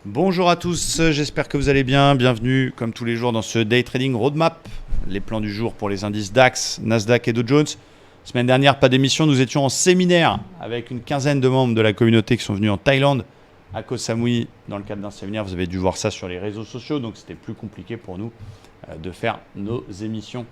Bonjour à tous, j'espère que vous allez bien. Bienvenue comme tous les jours dans ce Day Trading Roadmap. Les plans du jour pour les indices DAX, Nasdaq et Dow Jones. Semaine dernière, pas d'émission, nous étions en séminaire avec une quinzaine de membres de la communauté qui sont venus en Thaïlande, à Koh Samui, dans le cadre d'un séminaire. Vous avez dû voir ça sur les réseaux sociaux, donc c'était plus compliqué pour nous de faire nos émissions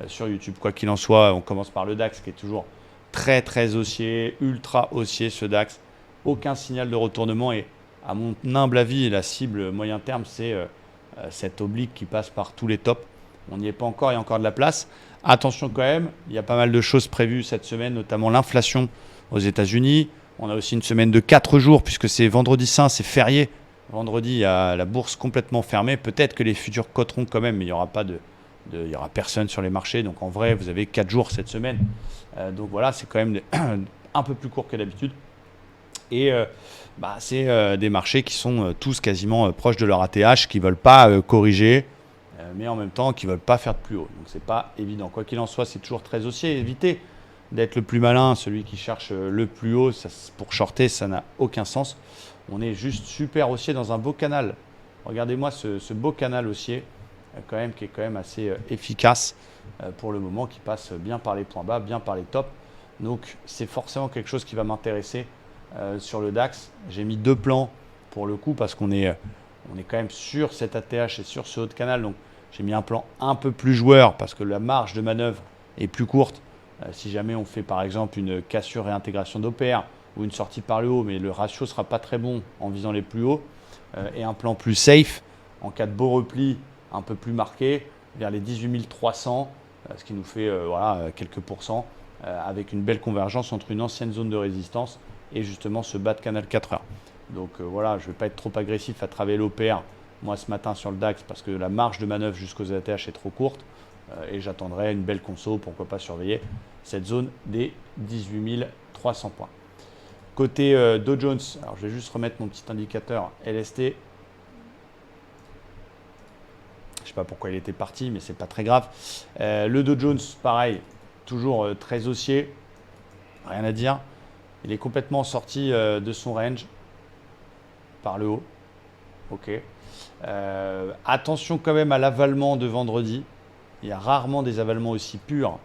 sur YouTube. Quoi qu'il en soit, on commence par le DAX qui est toujours très haussier, ultra haussier ce DAX. Aucun signal de retournement et à mon humble avis, la cible moyen terme, c'est cette oblique qui passe par tous les tops. On n'y est pas encore, il y a encore de la place. Attention quand même, il y a pas mal de choses prévues cette semaine, notamment l'inflation aux États-Unis. On a aussi une semaine de 4 jours, puisque c'est vendredi saint, c'est férié. Vendredi, il y a la bourse complètement fermée. Peut-être que les futurs coteront quand même, mais il n'y aura il y aura personne sur les marchés. Donc en vrai, vous avez 4 jours cette semaine. Donc voilà, c'est quand même un peu plus court que d'habitude. Et c'est des marchés qui sont tous quasiment proches de leur ATH, qui ne veulent pas corriger, mais en même temps qui ne veulent pas faire de plus haut. Donc c'est pas évident. Quoi qu'il en soit, c'est toujours très haussier. Évitez d'être le plus malin, celui qui cherche le plus haut. Pour shorter, ça n'a aucun sens. On est juste super haussier dans un beau canal. Regardez-moi ce beau canal haussier, qui est quand même assez efficace pour le moment, qui passe bien par les points bas, bien par les tops. Donc c'est forcément quelque chose qui va m'intéresser. Sur le DAX, j'ai mis 2 plans pour le coup parce qu'on est quand même sur cet ATH et sur ce haut de canal. Donc j'ai mis un plan un peu plus joueur parce que la marge de manœuvre est plus courte. Si jamais on fait par exemple une cassure et intégration d'OPR ou une sortie par le haut, mais le ratio ne sera pas très bon en visant les plus hauts. Et un plan plus safe en cas de beau repli un peu plus marqué vers les 18 300, ce qui nous fait quelques pourcents avec une belle convergence entre une ancienne zone de résistance et justement ce bas de canal 4 heures. Donc voilà, je ne vais pas être trop agressif à travailler l'OPR moi ce matin sur le DAX parce que la marge de manœuvre jusqu'aux ATH est trop courte et j'attendrai une belle conso, pourquoi pas surveiller cette zone des 18 300 points. Côté Dow Jones, alors je vais juste remettre mon petit indicateur LST. Je ne sais pas pourquoi il était parti, mais c'est pas très grave. Le Dow Jones, pareil, toujours très haussier, rien à dire. Il est complètement sorti de son range par le haut. Ok. Attention quand même à l'avalement de vendredi. Il y a rarement des avalements aussi purs.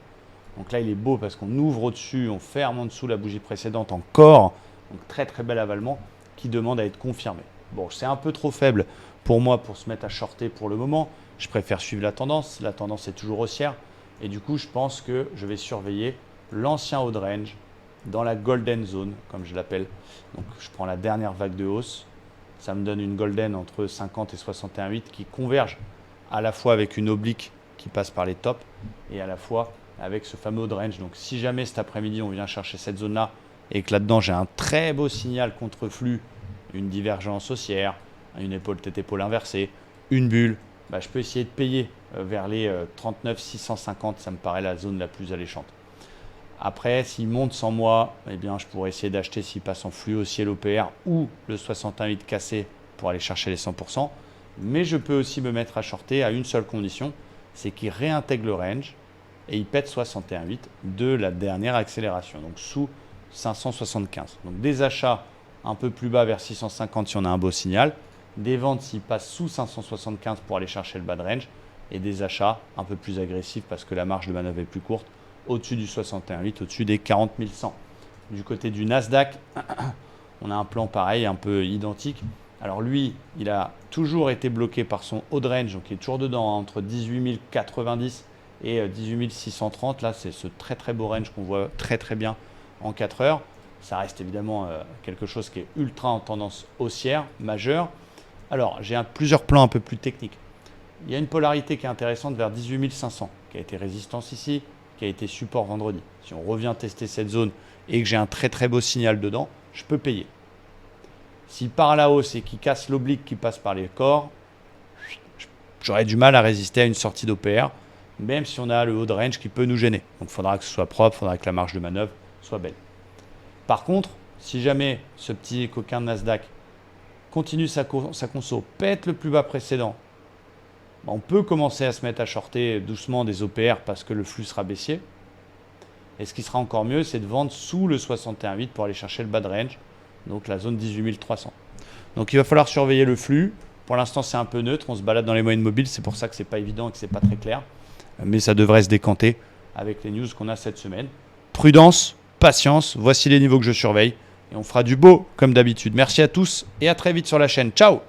Donc là, il est beau parce qu'on ouvre au-dessus, on ferme en dessous la bougie précédente encore. Donc très bel avalement qui demande à être confirmé. Bon, c'est un peu trop faible pour moi pour se mettre à shorter pour le moment. Je préfère suivre la tendance. La tendance est toujours haussière. Et du coup, je pense que je vais surveiller l'ancien haut de range dans la golden zone, comme je l'appelle. Donc je prends la dernière vague de hausse. Ça me donne une golden entre 50 et 61,8 qui converge à la fois avec une oblique qui passe par les tops et à la fois avec ce fameux haut de range. Donc si jamais cet après-midi on vient chercher cette zone-là et que là-dedans j'ai un très beau signal contre flux, une divergence haussière, une épaule tête épaule inversée, une bulle, je peux essayer de payer vers les 39 650, ça me paraît la zone la plus alléchante. Après, s'il monte sans moi, eh bien, je pourrais essayer d'acheter s'il passe en flux haussier l'OPR ou le 61,8 cassé pour aller chercher les 100%. Mais je peux aussi me mettre à shorter à une seule condition, c'est qu'il réintègre le range et il pète 61,8 de la dernière accélération, donc sous 575. Donc des achats un peu plus bas vers 650 si on a un beau signal, des ventes s'il passe sous 575 pour aller chercher le bas de range et des achats un peu plus agressifs parce que la marge de manœuvre est plus courte au-dessus du 61,8, au-dessus des 40 100. Du côté du Nasdaq, on a un plan pareil, un peu identique. Alors lui, il a toujours été bloqué par son haut de range, donc il est toujours dedans, entre 18 090 et 18 630. Là, c'est ce très beau range qu'on voit très bien en 4 heures. Ça reste évidemment quelque chose qui est ultra en tendance haussière, majeure. Alors, j'ai plusieurs plans un peu plus techniques. Il y a une polarité qui est intéressante vers 18 500, qui a été résistance ici, qui a été support vendredi. Si on revient tester cette zone et que j'ai un très beau signal dedans, je peux payer. S'il part à la hausse et qu'il casse l'oblique qui passe par les corps, j'aurais du mal à résister à une sortie d'OPR, même si on a le haut de range qui peut nous gêner. Donc il faudra que ce soit propre, il faudra que la marge de manœuvre soit belle. Par contre, si jamais ce petit coquin de Nasdaq continue sa conso, pète le plus bas précédent, on peut commencer à se mettre à shorter doucement des OPR parce que le flux sera baissier. Et ce qui sera encore mieux, c'est de vendre sous le 61,8 pour aller chercher le bas de range, donc la zone 18 300. Donc il va falloir surveiller le flux. Pour l'instant, c'est un peu neutre. On se balade dans les moyennes mobiles. C'est pour ça que c'est pas évident et que c'est pas très clair. Mais ça devrait se décanter avec les news qu'on a cette semaine. Prudence, patience. Voici les niveaux que je surveille. Et on fera du beau comme d'habitude. Merci à tous et à très vite sur la chaîne. Ciao!